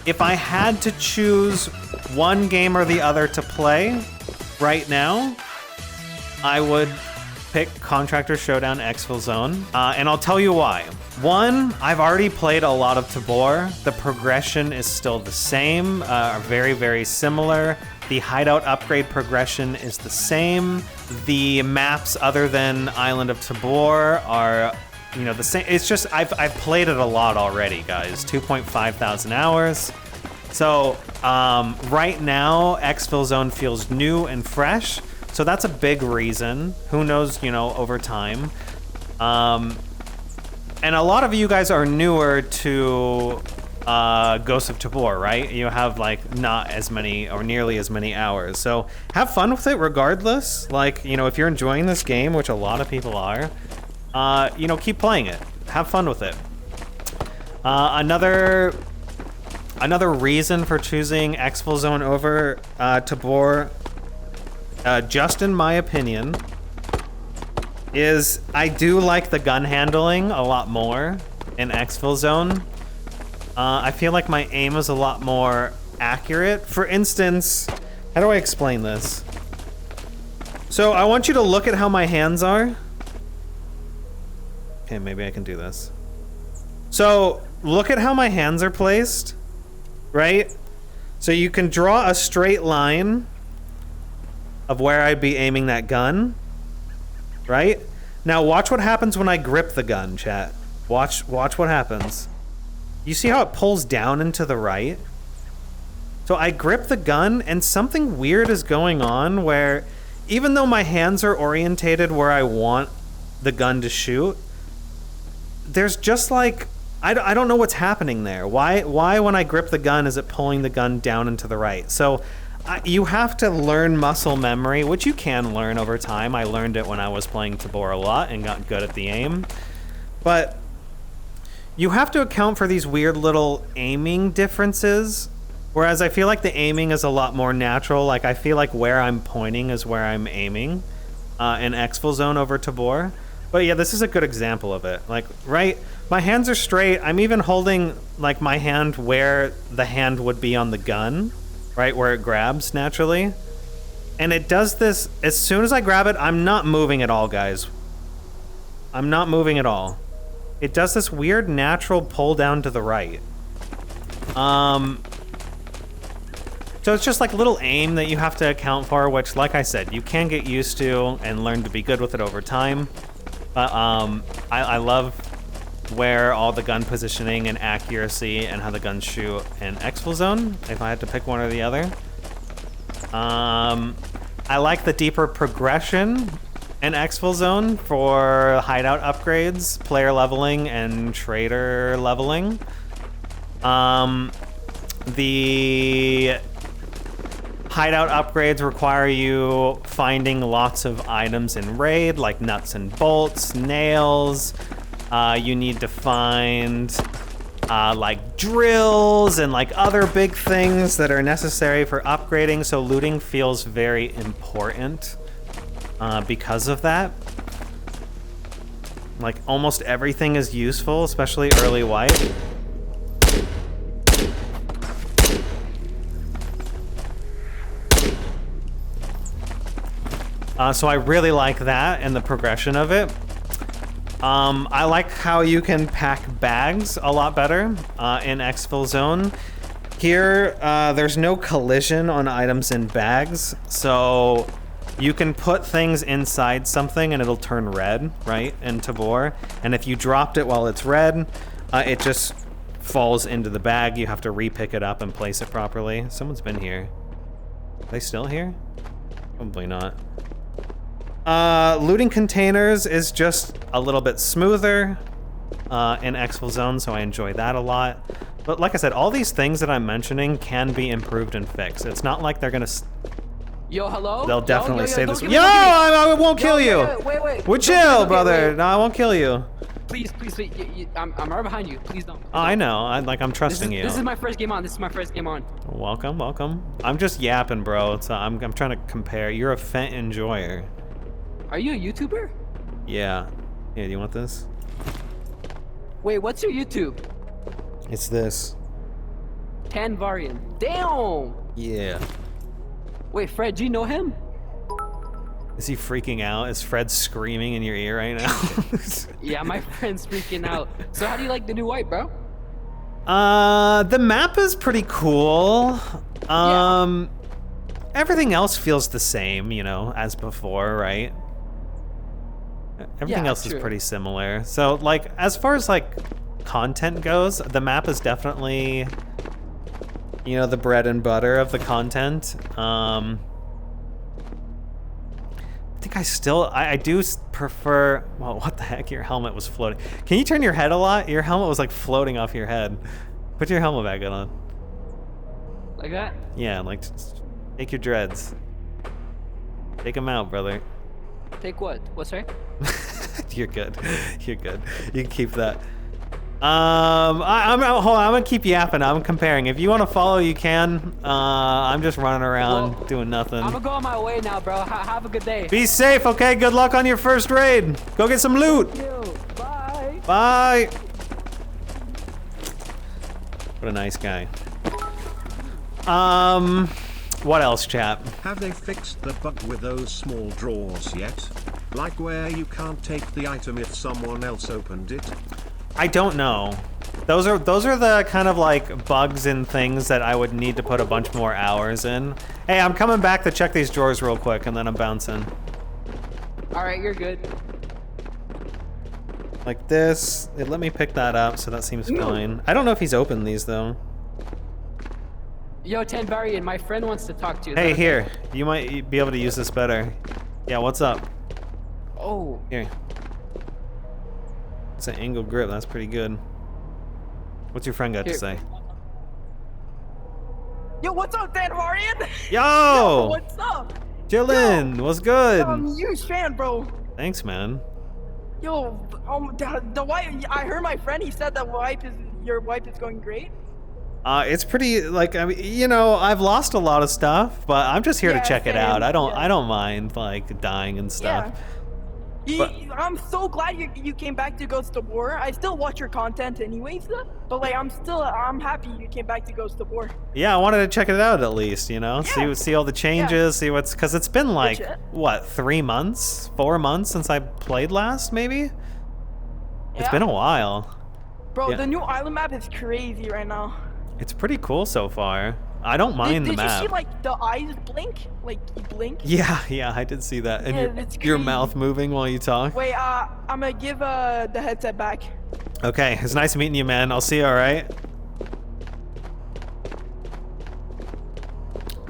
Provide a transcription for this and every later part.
if I had to choose one game or the other to play right now, I would pick Contractor Showdown Exfil Zone, and I'll tell you why. One, I've already played a lot of Tabor. The progression is still the same, very, very similar. The hideout upgrade progression is the same. The maps other than Island of Tabor are, you know, the same. It's just, I've played it a lot already, guys. 2.5 thousand hours. So right now, Exfil Zone feels new and fresh. So that's a big reason. Who knows, you know, over time. And a lot of you guys are newer to Ghost of Tabor, right? You have like not as many or nearly as many hours. So have fun with it regardless. Like, you know, if you're enjoying this game, which a lot of people are, you know, keep playing it. Have fun with it. Another reason for choosing Exfil Zone over Tabor, just in my opinion, is I do like the gun handling a lot more in Exfil Zone. I feel like my aim is a lot more accurate. For instance, how do I explain this? So I want you to look at how my hands are. Okay, maybe I can do this. So look at how my hands are placed, right? So you can draw a straight line of where I'd be aiming that gun, right? Now watch what happens when I grip the gun, chat. Watch what happens. You see how it pulls down and to the right? So I grip the gun and something weird is going on where even though my hands are orientated where I want the gun to shoot, there's just like, I don't know what's happening there. Why when I grip the gun is it pulling the gun down and to the right? So you have to learn muscle memory, which you can learn over time. I learned it when I was playing Tabor a lot and got good at the aim. But you have to account for these weird little aiming differences, whereas I feel like the aiming is a lot more natural. Like, I feel like where I'm pointing is where I'm aiming in Exfil Zone over Tabor. But yeah, this is a good example of it. Like, right, my hands are straight. I'm even holding, like, my hand where the hand would be on the gun, right, where it grabs naturally. And it does this, as soon as I grab it, I'm not moving at all, guys. I'm not moving at all. It does this weird natural pull down to the right. So it's just like a little aim that you have to account for, which, like I said, you can get used to and learn to be good with it over time. But I love where all the gun positioning and accuracy and how the guns shoot in Exfil Zone, if I had to pick one or the other. I like the deeper progression in Exfil Zone for hideout upgrades, player leveling, and trader leveling. The hideout upgrades require you finding lots of items in raid, like nuts and bolts, nails. You need to find like drills and like other big things that are necessary for upgrading, so looting feels very important because of that. Like, almost everything is useful, especially early white. So I really like that and the progression of it. I like how you can pack bags a lot better in Exfil Zone. Here, there's no collision on items in bags, so you can put things inside something and it'll turn red, right, in Tabor. And if you dropped it while it's red, it just falls into the bag. You have to re-pick it up and place it properly. Someone's been here. Are they still here? Probably not. Looting containers is just a little bit smoother in Exfil Zone, so I enjoy that a lot. But like I said, all these things that I'm mentioning can be improved and fixed. It's not like they're gonna... Yo, hello? They'll definitely say this. Yo, I won't kill you. Wait. We're chill, brother. No, I won't kill you. Please, I'm right behind you. Please don't. Oh, I know. I'm trusting you. This is my first game on. Welcome. I'm just yapping, bro. So I'm trying to compare. You're a Fent enjoyer. Are you a YouTuber? Yeah. Yeah, do you want this? Wait, what's your YouTube? It's this. Tan Varian. Damn. Yeah. Wait, Fred, do you know him? Is he freaking out? Is Fred screaming in your ear right now? Yeah, my friend's freaking out. So how do you like the new wipe, bro? The map is pretty cool. Everything else feels the same, you know, as before, right? Everything else is pretty similar. So, like, as far as, like, content goes, the map is definitely, you know, the bread and butter of the content. I think I do prefer, well, what the heck, your helmet was floating. Can you turn your head a lot? Your helmet was, like, floating off your head. Put your helmet back on. Like that? Yeah, like, just take your dreads. Take them out, brother. Take what? What's right? You're good. You're good. You can keep that. Hold on, I'm gonna keep yapping. I'm comparing. If you want to follow, you can. I'm just running around doing nothing. I'm gonna go on my way now, bro. Have a good day. Be safe, okay? Good luck on your first raid. Go get some loot. Thank you. Bye. Bye. What a nice guy. What else, chap? Have they fixed the bug with those small drawers yet? Like where you can't take the item if someone else opened it? I don't know. Those are the kind of like bugs and things that I would need to put a bunch more hours in. Hey, I'm coming back to check these drawers real quick and then I'm bouncing. All right, you're good. Like this. It let me pick that up, so that seems fine. I don't know if he's opened these though. Yo, Tan Varian, my friend wants to talk to you. Hey, here. You might be able to use this better. Yeah, what's up? Oh. Here. It's an angle grip. That's pretty good. What's your friend got to say? Yo, what's up, Tan Varian? Yo! What's up? Chillin'. What's good? I'm a huge fan, bro. Thanks, man. Yo, the wipe. I heard my friend. He said your wipe is going great. It's pretty, like, I mean, you know, I've lost a lot of stuff, but I'm just here to check it out. I don't mind, like, dying and stuff. Yeah. I'm so glad you came back to Ghost of War. I still watch your content anyways, but like I'm happy you came back to Ghost of War. Yeah, I wanted to check it out at least, you know, see all the changes, see what's, because it's been like, what, 3 months, 4 months since I played last, maybe? It's been a while. Bro, the new island map is crazy right now. It's pretty cool so far. I don't mind the map. Did you see like the eyes blink? Like you blink? Yeah, I did see that. And your mouth moving while you talk. Wait, I'm gonna give the headset back. Okay, it's nice meeting you, man. I'll see you, alright?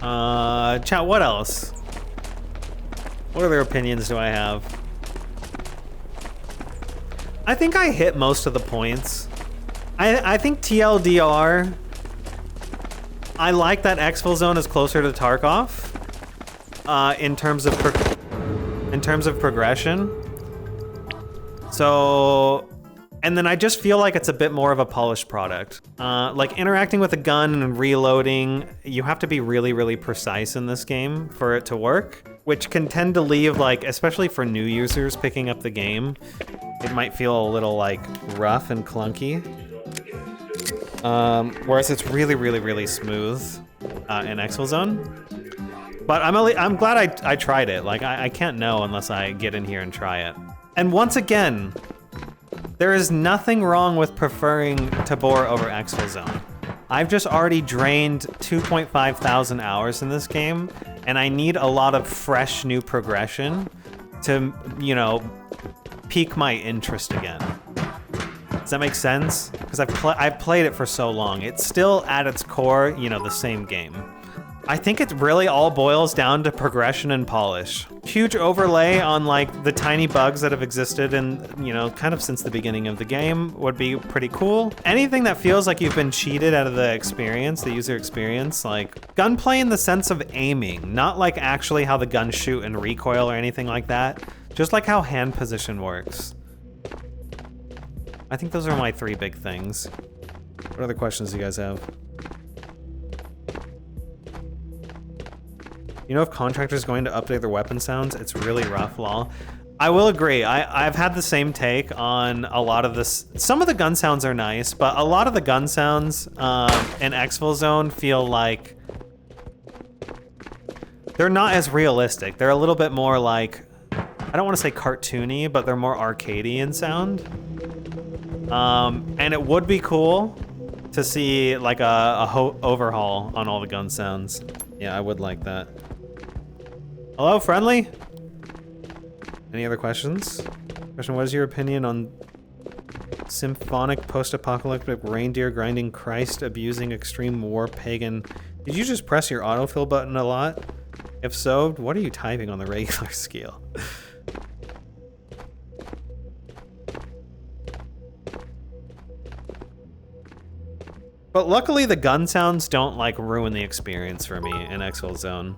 Chat, what else? What other opinions do I have? I think I hit most of the points. I think TLDR, I like that exfil zone is closer to Tarkov in terms of progression. So, and then I just feel like it's a bit more of a polished product. Like interacting with a gun and reloading, you have to be really, really precise in this game for it to work, which can tend to leave, like, especially for new users picking up the game, it might feel a little like rough and clunky. Whereas it's really, really, really smooth in exfil zone. But I'm glad I tried it. Like, I can't know unless I get in here and try it. And once again, there is nothing wrong with preferring Tabor over exfil zone. I've just already drained 2,500 hours in this game, and I need a lot of fresh new progression to, you know, pique my interest again. Does that make sense? Because I've played it for so long. It's still at its core, you know, the same game. I think it really all boils down to progression and polish. Huge overlay on like the tiny bugs that have existed in, you know, kind of since the beginning of the game would be pretty cool. Anything that feels like you've been cheated out of the experience, the user experience, like gunplay in the sense of aiming, not like actually how the guns shoot and recoil or anything like that, just like how hand position works. I think those are my 3 big things. What other questions do you guys have? You know if Contractor's going to update their weapon sounds? It's really rough, lol. I will agree. I've had the same take on a lot of this. Some of the gun sounds are nice, but a lot of the gun sounds in Exfil Zone feel like they're not as realistic. They're a little bit more like, I don't want to say cartoony, but they're more arcadey in sound. And it would be cool to see like a overhaul on all the gun sounds. Yeah, I would like that. Hello, friendly? Any other questions? Question, what is your opinion on symphonic post-apocalyptic reindeer grinding Christ abusing extreme war pagan? Did you just press your autofill button a lot? If so, what are you typing on the regular scale? But luckily the gun sounds don't like ruin the experience for me in Exfil Zone.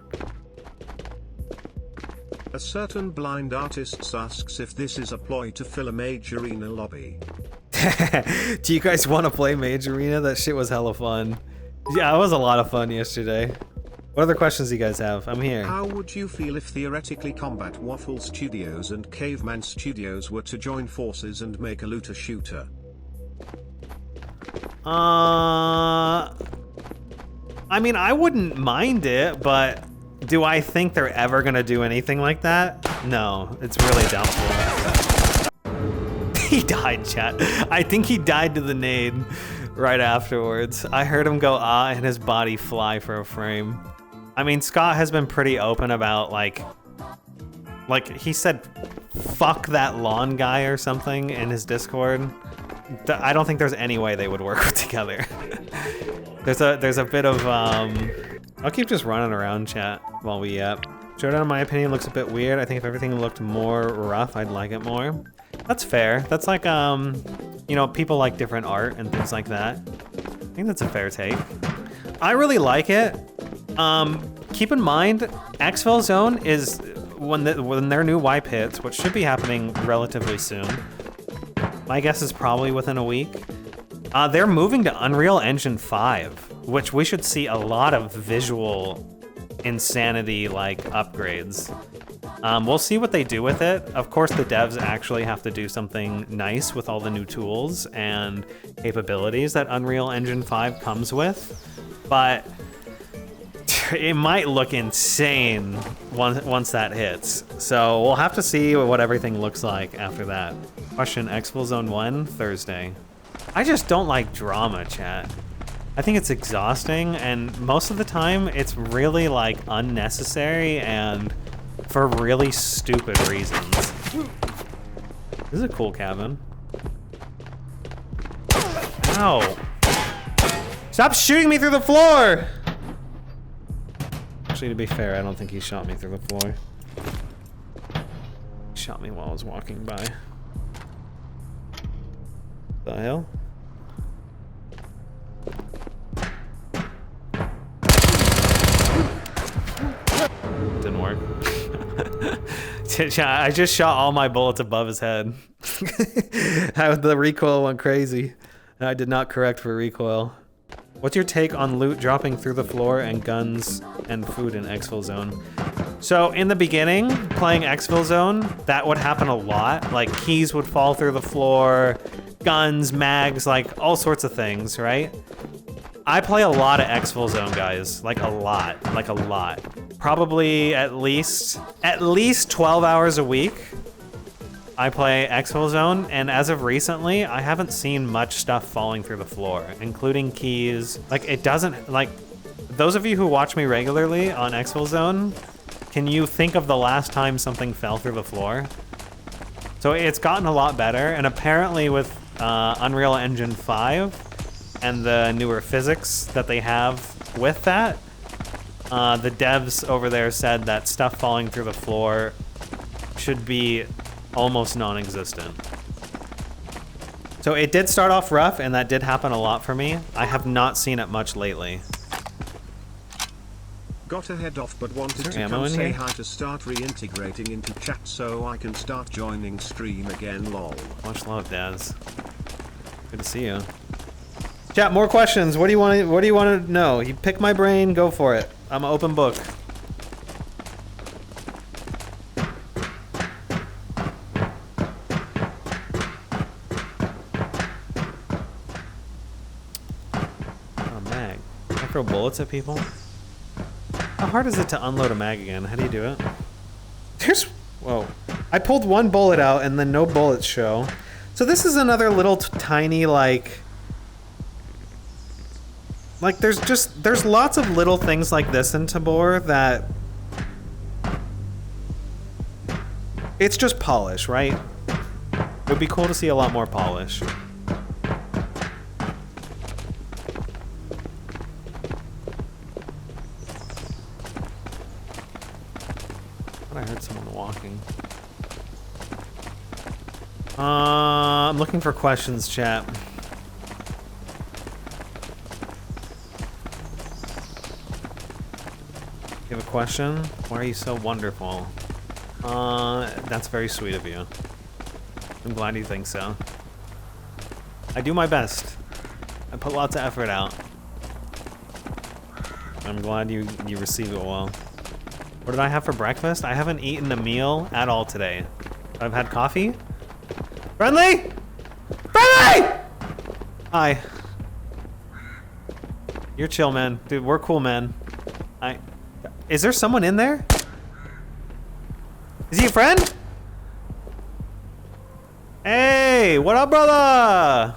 A certain blind artist asks if this is a ploy to fill a Mage Arena lobby. Do you guys want to play Mage Arena? That shit was hella fun. Yeah, it was a lot of fun yesterday. What other questions do you guys have? I'm here. How would you feel if theoretically Combat Waffle Studios and Caveman Studios were to join forces and make a looter shooter? I mean, I wouldn't mind it, but do I think they're ever gonna do anything like that? No, it's really doubtful. He died, chat. I think he died to the nade right afterwards. I heard him go ah and his body fly for a frame. I mean, Scott has been pretty open about like he said fuck that lawn guy or something in his Discord. I don't think there's any way they would work together. There's a bit of I'll keep just running around chat while we Showdown in my opinion looks a bit weird. I think if everything looked more rough, I'd like it more. That's fair. That's like you know, people like different art and things like that. I think that's a fair take. I really like it. Keep in mind, Exfil Zone is when their new wipe hits, which should be happening relatively soon. My guess is probably within a week. They're moving to Unreal Engine 5, which we should see a lot of visual insanity like upgrades. We'll see what they do with it. Of course, the devs actually have to do something nice with all the new tools and capabilities that Unreal Engine 5 comes with, but it might look insane once that hits. So we'll have to see what everything looks like after that. Question, Exfil Zone 1, Thursday. I just don't like drama, chat. I think it's exhausting, and most of the time it's really like unnecessary and for really stupid reasons. This is a cool cabin. Ow. Stop shooting me through the floor! Actually, to be fair, I don't think he shot me through the floor. He shot me while I was walking by. The hell? Didn't work. I just shot all my bullets above his head. The recoil went crazy. I did not correct for recoil. What's your take on loot dropping through the floor and guns and food in Exfil Zone? So in the beginning, playing Exfil Zone, that would happen a lot. Like keys would fall through the floor, guns, mags, like all sorts of things, right? I play a lot of Exfil Zone, guys. Like a lot. Probably at least 12 hours a week. I play Exfil Zone, and as of recently, I haven't seen much stuff falling through the floor, including keys. Like, it doesn't, like, those of you who watch me regularly on Exfil Zone, can you think of the last time something fell through the floor? So it's gotten a lot better, and apparently with Unreal Engine 5 and the newer physics that they have with that, the devs over there said that stuff falling through the floor should be almost non-existent. So it did start off rough, and that did happen a lot for me. I have not seen it much lately. Got to head off, but wanted to come say hi to start reintegrating into chat so I can start joining stream again, lol. Much love, Daz. Good to see you. Chat, more questions. What do you want to know? You pick my brain, go for it. I'm an open book. throw bullets at people? How hard is it to unload a mag again? How do you do it? There's... Whoa. I pulled one bullet out and then no bullets show. So this is another little tiny, like... Like, there's lots of little things like this in Tabor that... It's just polish, right? It would be cool to see a lot more polish. I heard someone walking. I'm looking for questions, chat. You have a question? Why are you so wonderful? That's very sweet of you. I'm glad you think so. I do my best. I put lots of effort out. I'm glad you receive it well. What did I have for breakfast? I haven't eaten a meal at all today. I've had coffee. Friendly? Friendly! Hi. You're chill, man. Dude, we're cool, man. Is there someone in there? Is he a friend? Hey, what up, brother?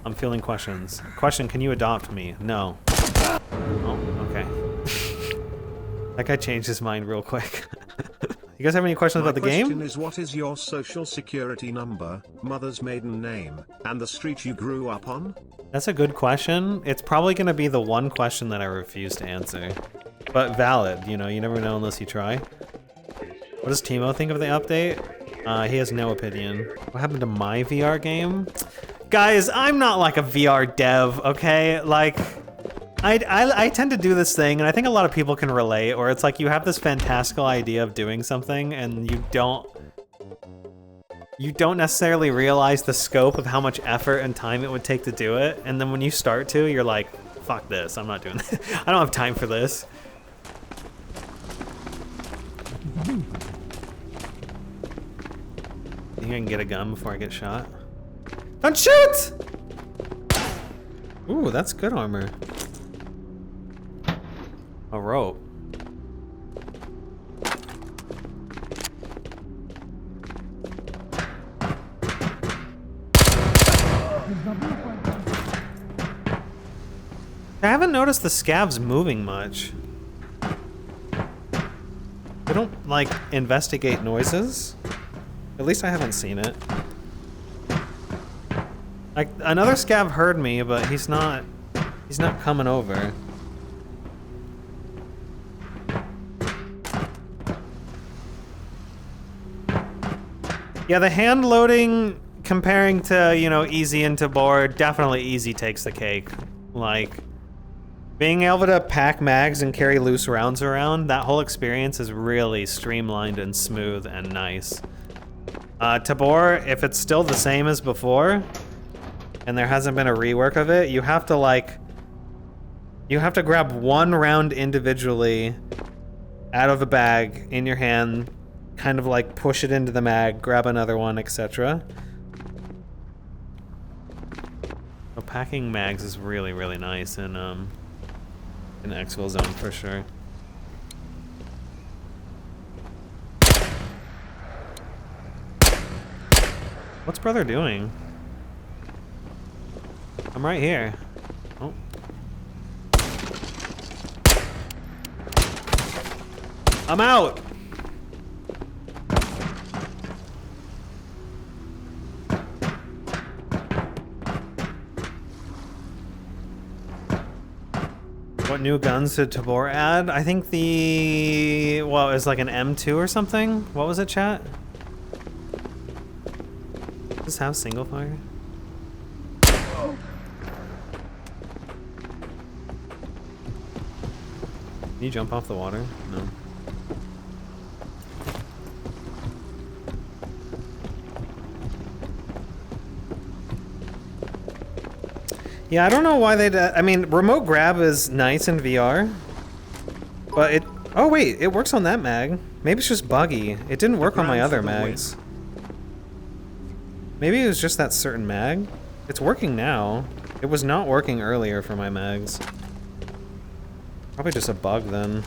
I'm feeling questions. Question, can you adopt me? No. Oh, okay. That guy changed his mind real quick. You guys have any questions about the game? My question is, what is your social security number, mother's maiden name, and the street you grew up on? That's a good question. It's probably going to be the one question that I refuse to answer. But valid, you know, you never know unless you try. What does Timo think of the update? He has no opinion. What happened to my VR game? Guys, I'm not like a VR dev, okay? Like, I tend to do this thing, and I think a lot of people can relate, where it's like you have this fantastical idea of doing something, and you don't necessarily realize the scope of how much effort and time it would take to do it, and then when you start to, you're like, fuck this, I'm not doing this. I don't have time for this. Think I can get a gun before I get shot? Don't shoot! Ooh, that's good armor. A rope. I haven't noticed the scavs moving much. They don't, like, investigate noises. At least I haven't seen it. Like, another scav heard me, but he's not coming over. Yeah, the hand loading comparing to, you know, easy and Tabor, definitely easy takes the cake. Like, being able to pack mags and carry loose rounds around, that whole experience is really streamlined and smooth and nice. Tabor, if it's still the same as before, and there hasn't been a rework of it, you have to grab one round individually out of a bag in your hand, kind of like push it into the mag, grab another one, etc. So packing mags is really, really nice in Exfil Zone for sure. What's brother doing? I'm right here. Oh. I'm out! What new guns did Tabor add? I think the... well, it was like an M2 or something? What was it, chat? Does this have single fire? Can you jump off the water? No. Yeah, I don't know why they... I mean, remote grab is nice in VR, but it... oh wait, it works on that mag. Maybe it's just buggy. It didn't work on my other mags. Maybe it was just that certain mag. It's working now. It was not working earlier for my mags. Probably just a bug then.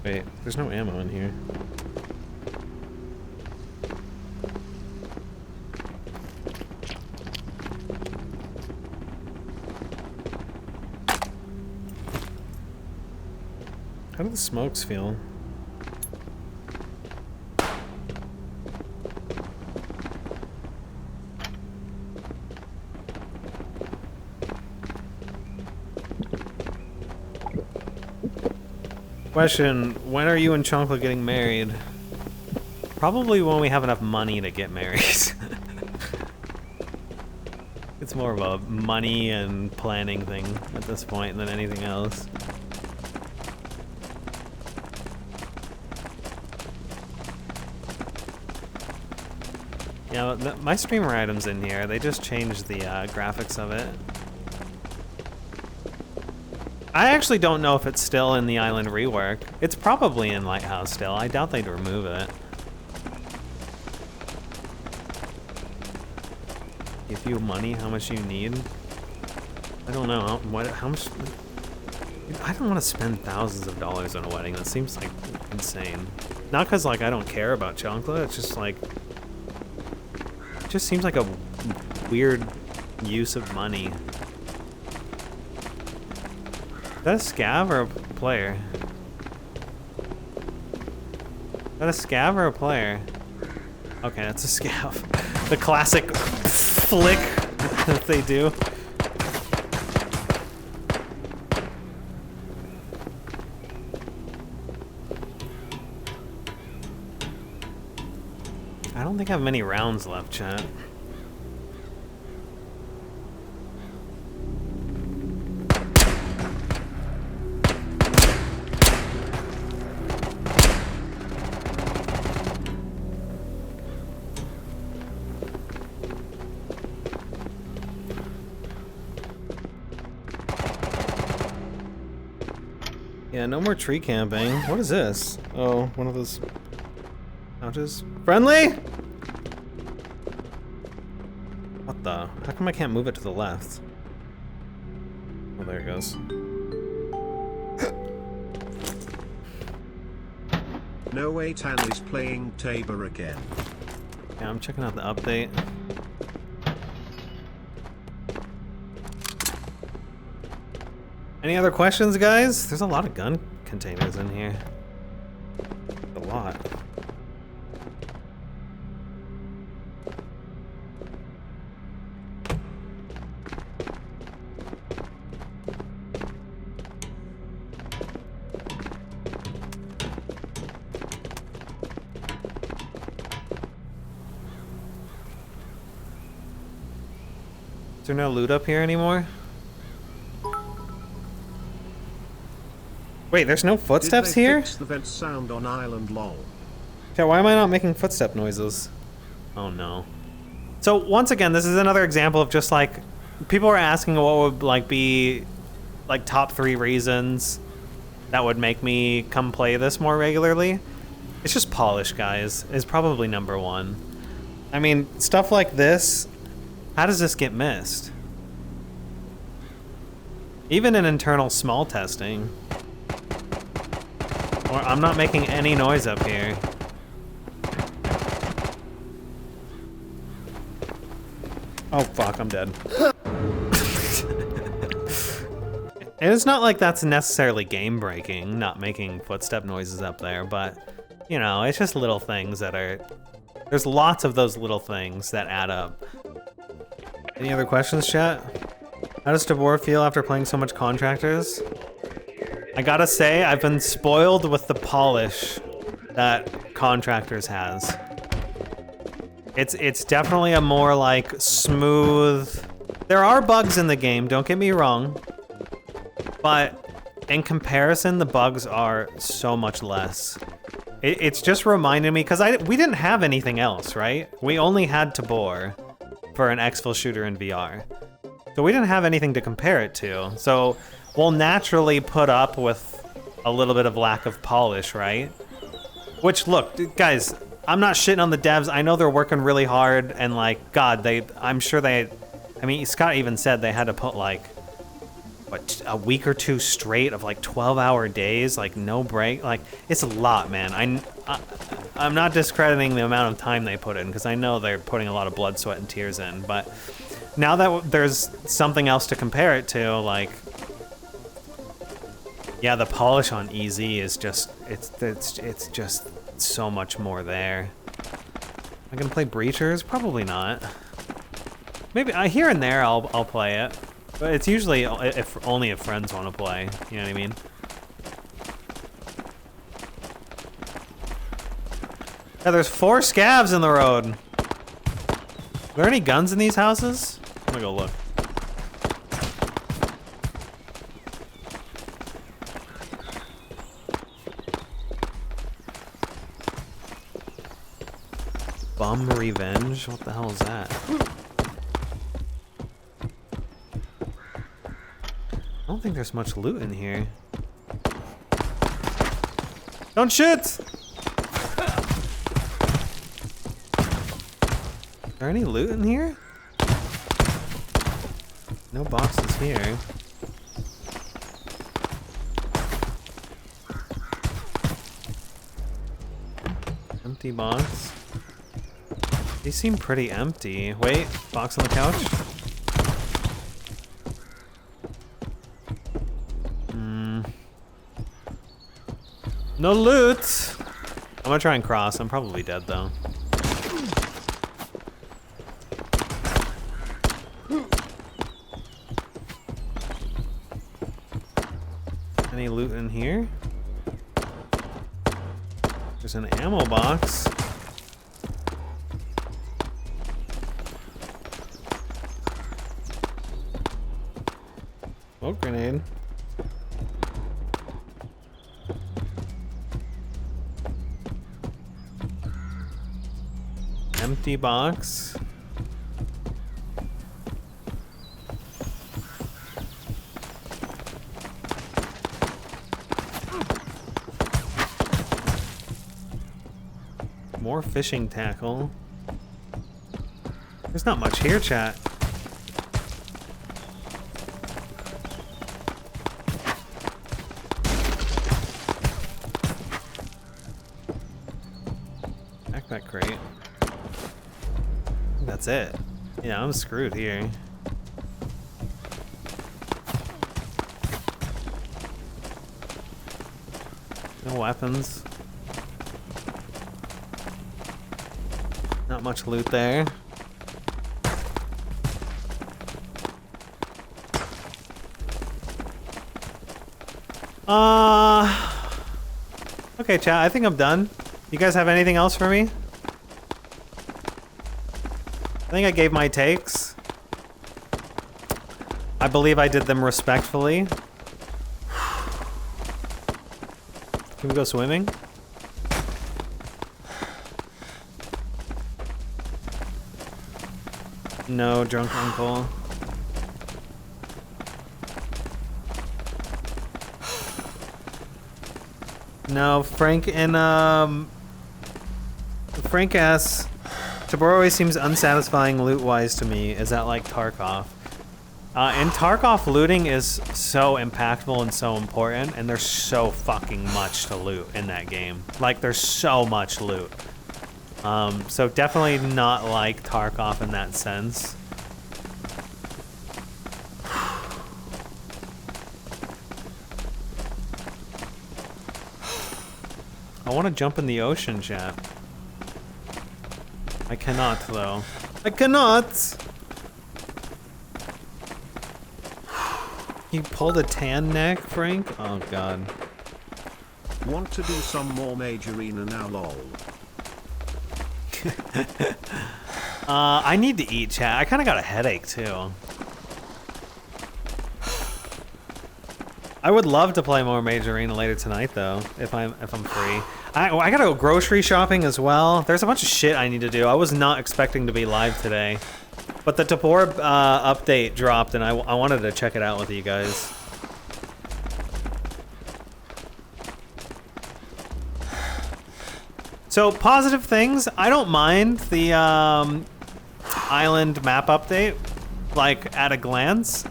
Wait, there's no ammo in here. How do the smokes feel? Question, when are you and Chonkla getting married? Probably when we have enough money to get married. It's more of a money and planning thing at this point than anything else. Yeah, my streamer item's in here. They just changed the graphics of it. I actually don't know if it's still in the island rework. It's probably in Lighthouse still. I doubt they'd remove it. Give you money, how much you need? I don't know. How much? I don't want to spend thousands of dollars on a wedding. That seems like insane. Not because like I don't care about Chonkla. It's just like it just seems like a weird use of money. Is that a scav or a player? Is that a scav or a player? Okay, that's a scav. The classic flick that they do. I don't think I have many rounds left, chat. Yeah, no more tree camping. What is this? Oh, one of those couches. Friendly? What the? How come I can't move it to the left? Oh, there it goes. No way Tanley's playing Tabor again. Yeah, I'm checking out the update. Any other questions, guys? There's a lot of gun containers in here. A lot. Is there no loot up here anymore? Wait, there's no footsteps Did they here? fix the vent sound on island lol? Yeah, why am I not making footstep noises? Oh no. So once again, this is another example of just like people are asking what would like be like top 3 reasons that would make me come play this more regularly. It's just polish, guys. Is probably number 1. I mean, stuff like this, how does this get missed? Even in internal small testing. Or I'm not making any noise up here. Oh fuck, I'm dead. And it's not like that's necessarily game breaking, not making footstep noises up there, but you know, it's just little things that are, there's lots of those little things that add up. Any other questions, chat? How does Tabor feel after playing so much Contractors? I gotta say, I've been spoiled with the polish that Contractors has. It's definitely a more like smooth. There are bugs in the game, don't get me wrong, but in comparison, the bugs are so much less. It's just reminding me, because we didn't have anything else, right? We only had Tabor for an exfil shooter in VR. So we didn't have anything to compare it to. So we'll naturally put up with a little bit of lack of polish, right? Which, look, guys, I'm not shitting on the devs. I know they're working really hard, and like, God, I'm sure they, I mean, Scott even said they had to put like, what, a week or two straight of like 12-hour days, like no break. Like, it's a lot, man. I'm not discrediting the amount of time they put in, because I know they're putting a lot of blood, sweat, and tears in, but now that there's something else to compare it to, like, yeah, the polish on EZ is just, it's just so much more there. Am I gonna play Breachers? Probably not. Maybe here and there I'll play it, but it's usually if only if friends want to play. You know what I mean? Yeah, there's 4 scavs in the road. Are there any guns in these houses? I'm gonna go look. Bum Revenge? What the hell is that? I don't think there's much loot in here. Don't shoot! Is there any loot in here? No boxes here. Empty box. They seem pretty empty. Wait, box on the couch? No loot! I'm gonna try and cross. I'm probably dead though. Any loot in here? There's an ammo box. Smoke grenade. Empty box. More fishing tackle. There's not much here, chat. Backpack crate. That's it. Yeah, I'm screwed here. No weapons. Not much loot there. Okay, chat, I think I'm done. You guys have anything else for me? I think I gave my takes. I believe I did them respectfully. Can we go swimming? No, drunk uncle. No, Frank and Frank asks, Tabor always seems unsatisfying loot-wise to me. Is that like Tarkov? And Tarkov looting is so impactful and so important, and there's so fucking much to loot in that game. Like, there's so much loot. So definitely not like Tarkov in that sense. I want to jump in the ocean, chat. I cannot, though. I cannot! You pulled a tan neck, Frank? Oh, God. Want to do some more Mage Arena now, lol. I need to eat, chat. I kind of got a headache, too. I would love to play more Mage Arena later tonight, though, if I'm free. I gotta go grocery shopping as well. There's a bunch of shit I need to do. I was not expecting to be live today, but the Tabor update dropped, and I wanted to check it out with you guys. So positive things, I don't mind the island map update, like at a glance.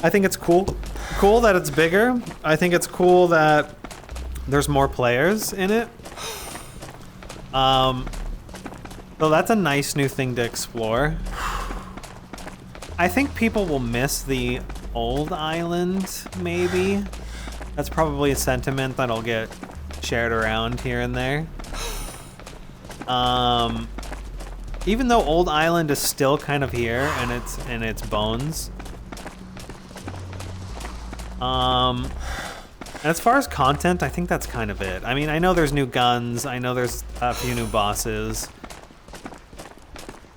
I think it's cool. Cool that it's bigger. I think it's cool that there's more players in it. So that's a nice new thing to explore. I think people will miss the old island, maybe. That's probably a sentiment that'll get shared around here and there. Even though Old Island is still kind of here and its bones. And as far as content, I think that's kind of it. I mean, I know there's new guns. I know there's a few new bosses.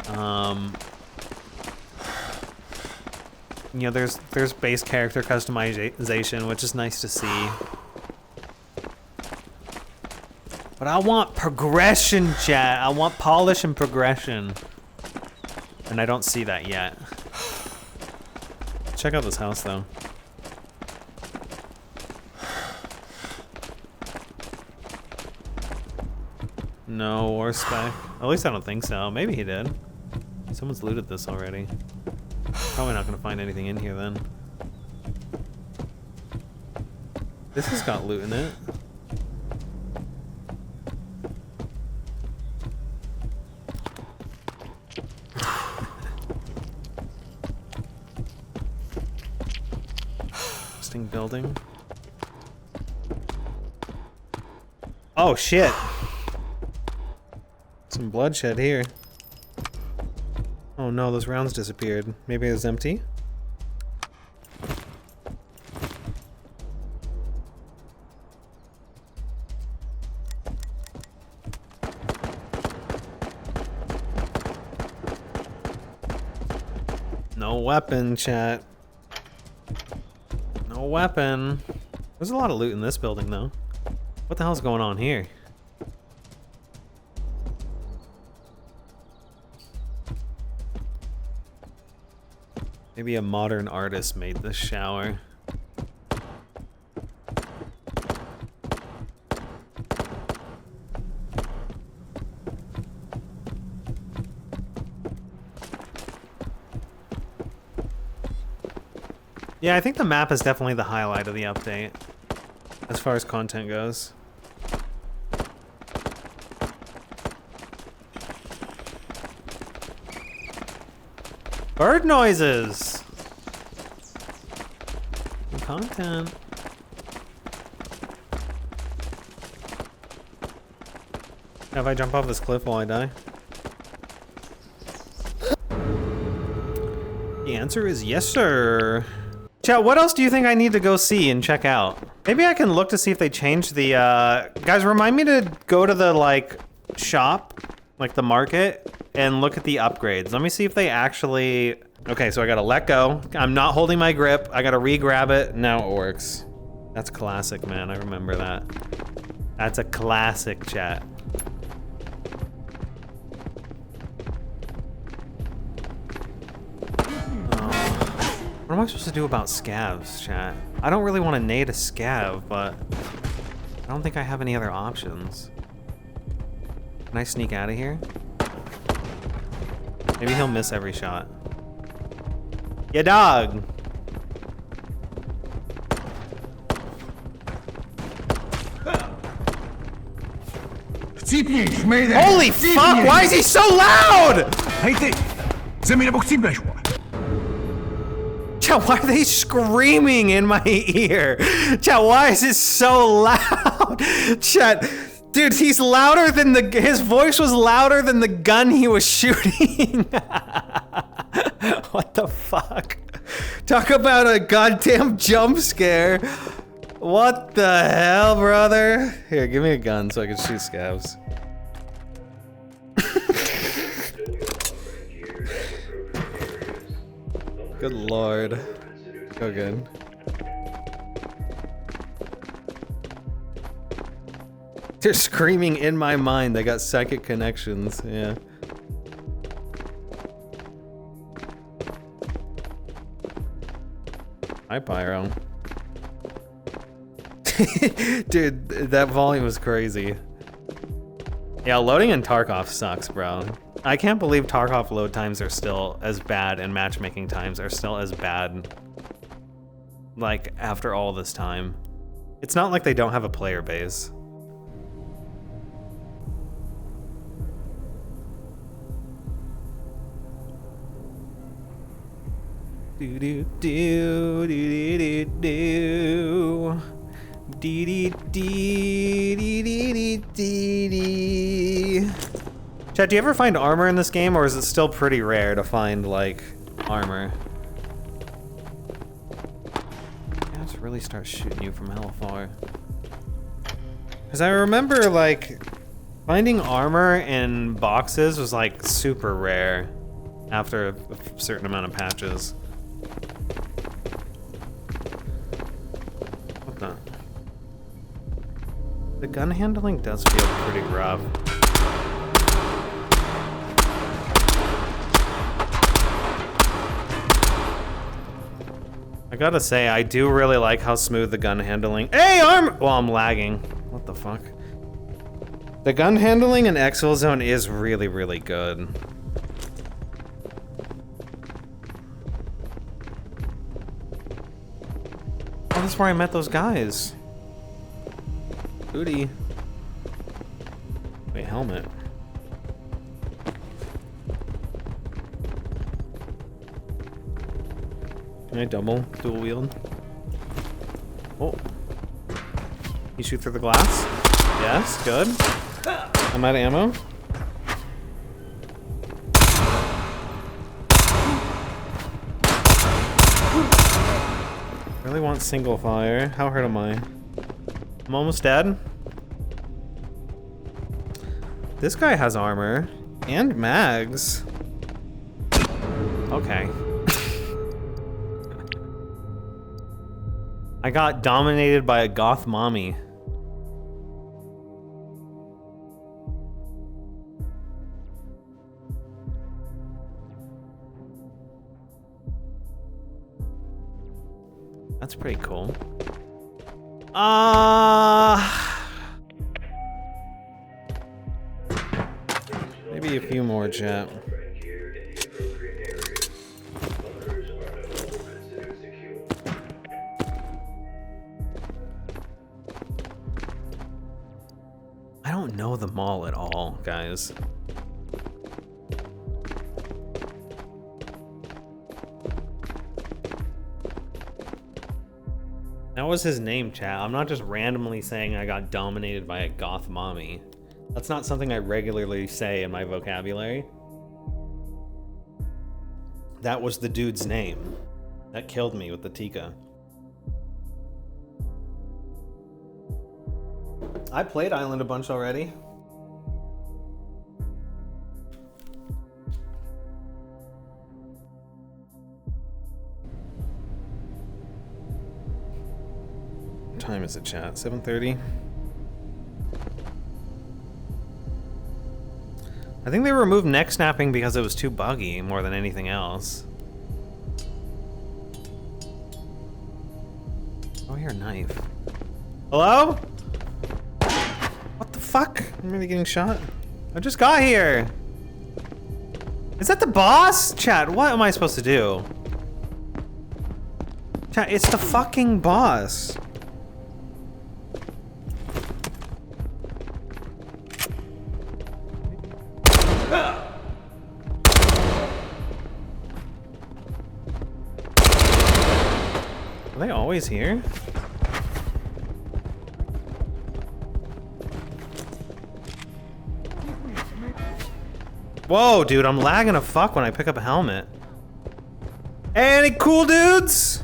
You know, there's base character customization, which is nice to see. But I want progression, chat. I want polish and progression. And I don't see that yet. Check out this house, though. No war spec. At least I don't think so. Maybe he did. Someone's looted this already. Probably not gonna find anything in here then. This has got loot in it. Interesting building. Oh shit! Some bloodshed here. Oh no, those rounds disappeared. Maybe it was empty? No weapon, chat. No weapon. There's a lot of loot in this building, though. What the hell's going on here? Maybe a modern artist made this shower. Yeah, I think the map is definitely the highlight of the update, as far as content goes. Bird noises! Good content. Now if I jump off this cliff, will I die? The answer is yes, sir. Chat, what else do you think I need to go see and check out? Maybe I can look to see if they changed the, guys, remind me to go to the, like, shop, like the market, and look at the upgrades. Let me see if they actually... Okay, so I gotta let go. I'm not holding my grip. I gotta re-grab it. Now it works. That's classic, man. I remember that. That's a classic, chat. What am I supposed to do about scavs, chat? I don't really want to nade a scav, but I don't think I have any other options. Can I sneak out of here? Maybe he'll miss every shot. Yeah, dog! Holy fuck, why is he so loud? Chat, why are they screaming in my ear? Chat, why is it so loud? Chat, dude, he's louder than his voice was louder than the gun he was shooting. What the fuck? Talk about a goddamn jump scare. What the hell, brother? Here, give me a gun so I can shoot scavs. Good lord. So good. They're screaming in my mind. They got psychic connections. Yeah. Hi, Pyro. Dude, that volume was crazy. Yeah, loading in Tarkov sucks, bro. I can't believe Tarkov load times are still as bad and matchmaking times are still as bad. Like, after all this time. It's not like they don't have a player base. Do do do do do do. Dee dee dee dee dee dee dee. Chat, do you ever find armor in this game, or is it still pretty rare to find, like, armor? I have to really start shooting you from hella far. Because I remember, like, finding armor in boxes was, like, super rare after a certain amount of patches. What the? The gun handling does feel pretty rough. I gotta say, I do really like how smooth the gun handling. Hey, armor! Well, I'm lagging. What the fuck? The gun handling in Exfil Zone is really, really good. Oh, that's where I met those guys. Booty. Wait, helmet. Can I dual wield? Oh. You shoot through the glass? Yes, good. I'm out of ammo. Really want single fire. How hurt am I? I'm almost dead. This guy has armor and mags. Okay. I got dominated by a goth mommy. That's pretty cool. Maybe a few more, chat. I don't know the mall at all, guys. That was his name, chat. I'm not just randomly saying I got dominated by a goth mommy. That's not something I regularly say in my vocabulary. That was the dude's name. That killed me with the Tika. I played Island a bunch already. What time is it, chat? 7:30? I think they removed neck snapping because it was too buggy more than anything else. Oh, here, knife. Hello? What the fuck? I'm really getting shot. I just got here. Is that the boss? Chat, what am I supposed to do? Chat, it's the fucking boss. Are they always here? Whoa, dude, I'm lagging a fuck when I pick up a helmet. Hey, any cool dudes?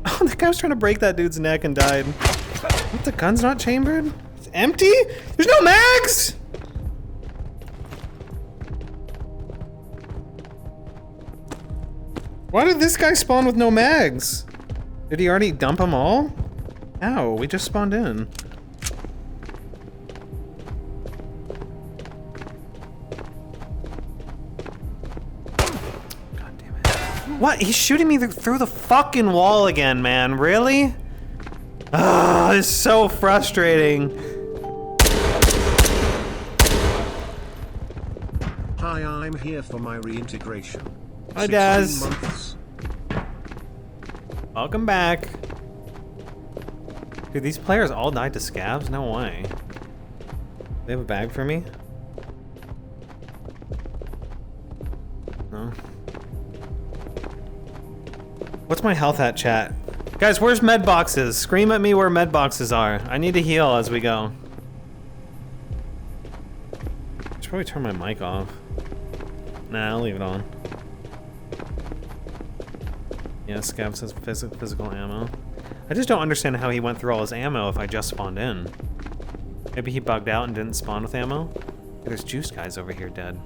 Oh, the guy was trying to break that dude's neck and died. What, the gun's not chambered? It's empty? There's no mags! Why did this guy spawn with no mags? Did he already dump them all? Ow, we just spawned in. God damn it. What? He's shooting me through the fucking wall again, man. Really? Ah. Oh, it's so frustrating. Hi, I'm here for my reintegration. Hi, 16 Daz. months. Welcome back. Dude, these players all died to scabs? No way. They have a bag for me? No. What's my health at, chat? Guys, where's med boxes? Scream at me where med boxes are. I need to heal as we go. I should probably turn my mic off. Nah, I'll leave it on. Yeah, Scab says physical ammo. I just don't understand how he went through all his ammo if I just spawned in. Maybe he bugged out and didn't spawn with ammo? There's juice guys over here dead.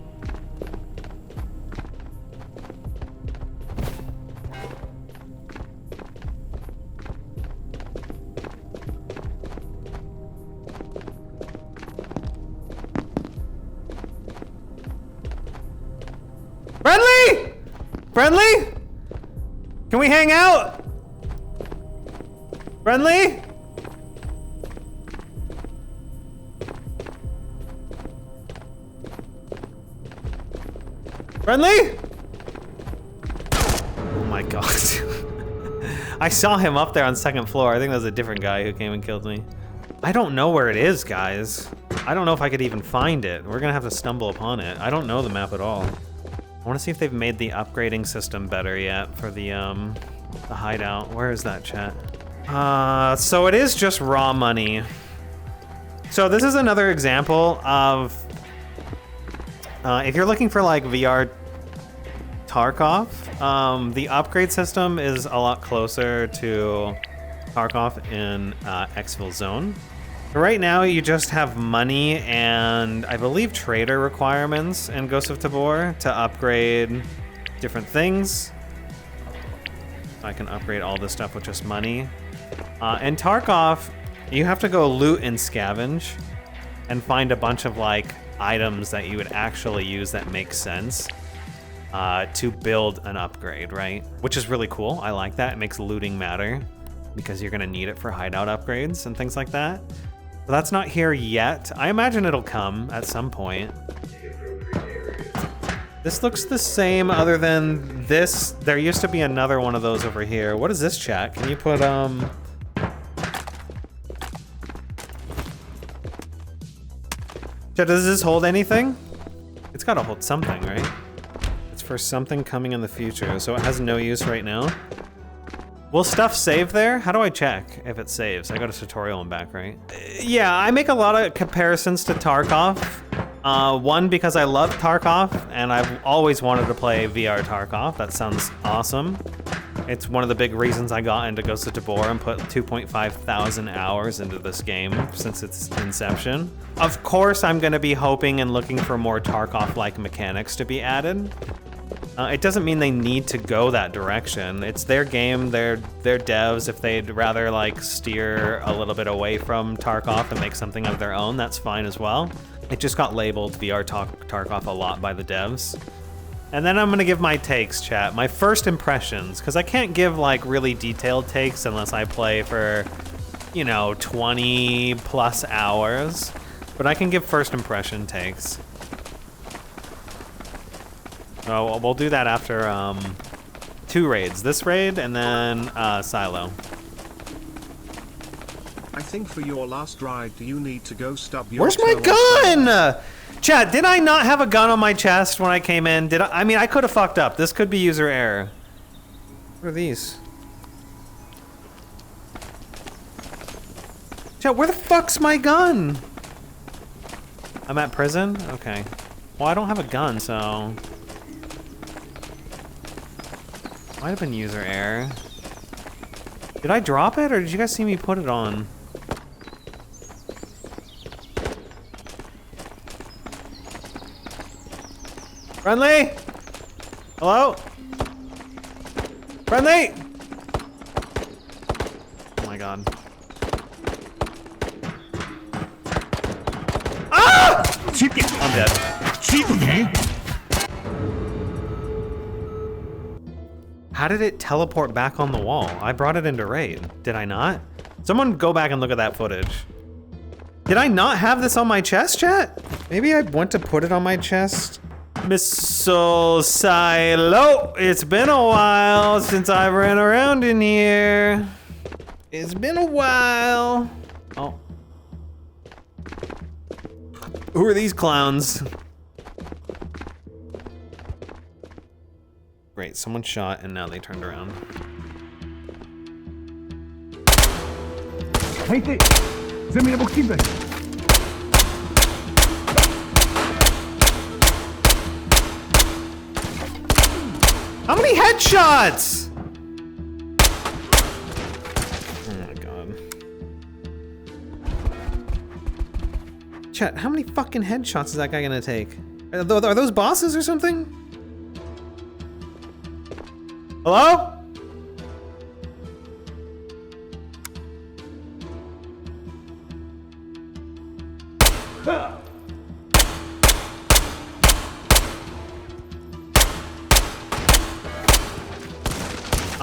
Friendly? Friendly? Can we hang out? Friendly? Friendly? Oh my god. I saw him up there on second floor. I think that was a different guy who came and killed me. I don't know where it is, guys. I don't know if I could even find it. We're gonna have to stumble upon it. I don't know the map at all. I want to see if they've made the upgrading system better yet for the hideout. Where is that, chat? So it is just raw money. So this is another example of if you're looking for like VR Tarkov, the upgrade system is a lot closer to Tarkov in Exfil Zone. Right now, you just have money and I believe trader requirements in Ghost of Tabor to upgrade different things. I can upgrade all this stuff with just money. In Tarkov, you have to go loot and scavenge and find a bunch of like items that you would actually use that make sense to build an upgrade, right? Which is really cool. I like that. It makes looting matter because you're gonna need it for hideout upgrades and things like that. But that's not here yet. I imagine it'll come at some point. This looks the same other than this. There used to be another one of those over here. What is this, chat? Can you put, Chat, does this hold anything? It's gotta hold something, right? It's for something coming in the future, so it has no use right now. Will stuff save there? How do I check if it saves? I go to tutorial and back, right? Yeah, I make a lot of comparisons to Tarkov. One, because I love Tarkov, and I've always wanted to play VR Tarkov. That sounds awesome. It's one of the big reasons I got into Ghost of Tabor and put 2.5 thousand hours into this game since its inception. Of course, I'm gonna be hoping and looking for more Tarkov-like mechanics to be added. It doesn't mean they need to go that direction. It's their game, their devs. If they'd rather like steer a little bit away from Tarkov and make something of their own, that's fine as well. It just got labeled VR Tarkov a lot by the devs. And then I'm gonna give my takes, chat. My first impressions, because I can't give like really detailed takes unless I play for, you know, 20 plus hours. But I can give first impression takes. Oh, we'll do that after 2 raids. This raid and then Silo. I think for your last ride, you need to go stub your Where's my gun? Chat, did I not have a gun on my chest when I came in? Did I mean, I could have fucked up. This could be user error. What are these? Chat, where the fuck's my gun? I'm at prison? Okay. Well, I don't have a gun, so... Might have been user error. Did I drop it, or did you guys see me put it on? Friendly? Hello? Friendly? Oh my god. Ah! I'm dead. How did it teleport back on the wall? I brought it into raid. Did I not? Someone go back and look at that footage. Did I not have this on my chest, chat? Maybe I went to put it on my chest. Missile silo. It's been a while since I ran around in here. It's been a while. Oh. Who are these clowns? Great, someone shot and now they turned around. Haydi. Zemine bakayım ben. How many headshots? Oh my god. Chat, how many fucking headshots is that guy gonna take? Are those bosses or something? Hello?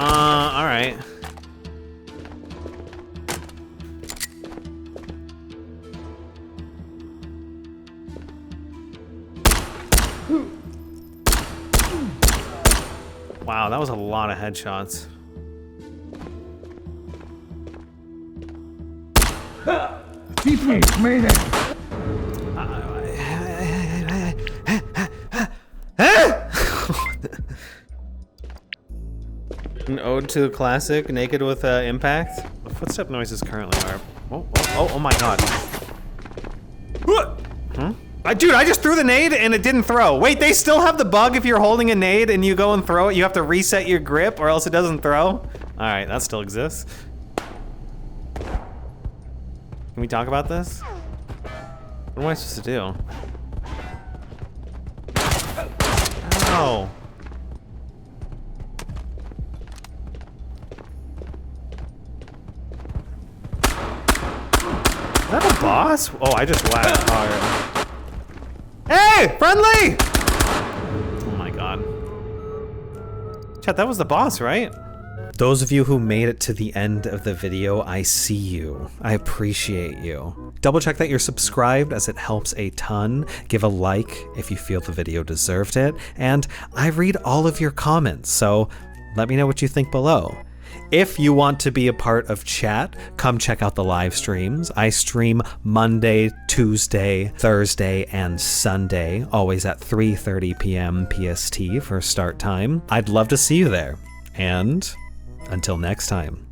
All right. Wow, that was a lot of headshots. Teammate, made it. An ode to the classic, naked with impact. The footstep noises currently are. Oh my god. Hmm? Dude, I just threw the nade and it didn't throw. Wait, they still have the bug if you're holding a nade and you go and throw it, you have to reset your grip or else it doesn't throw? All right, that still exists. Can we talk about this? What am I supposed to do? Ow. Is that a boss? Oh, I just lagged hard. Hey, friendly! Oh my god. Chat, that was the boss, right? Those of you who made it to the end of the video, I see you. I appreciate you. Double check that you're subscribed as it helps a ton. Give a like if you feel the video deserved it. And I read all of your comments, so let me know what you think below. If you want to be a part of chat, come check out the live streams. I stream Monday, Tuesday, Thursday, and Sunday, always at 3:30 p.m. PST for start time. I'd love to see you there. And until next time.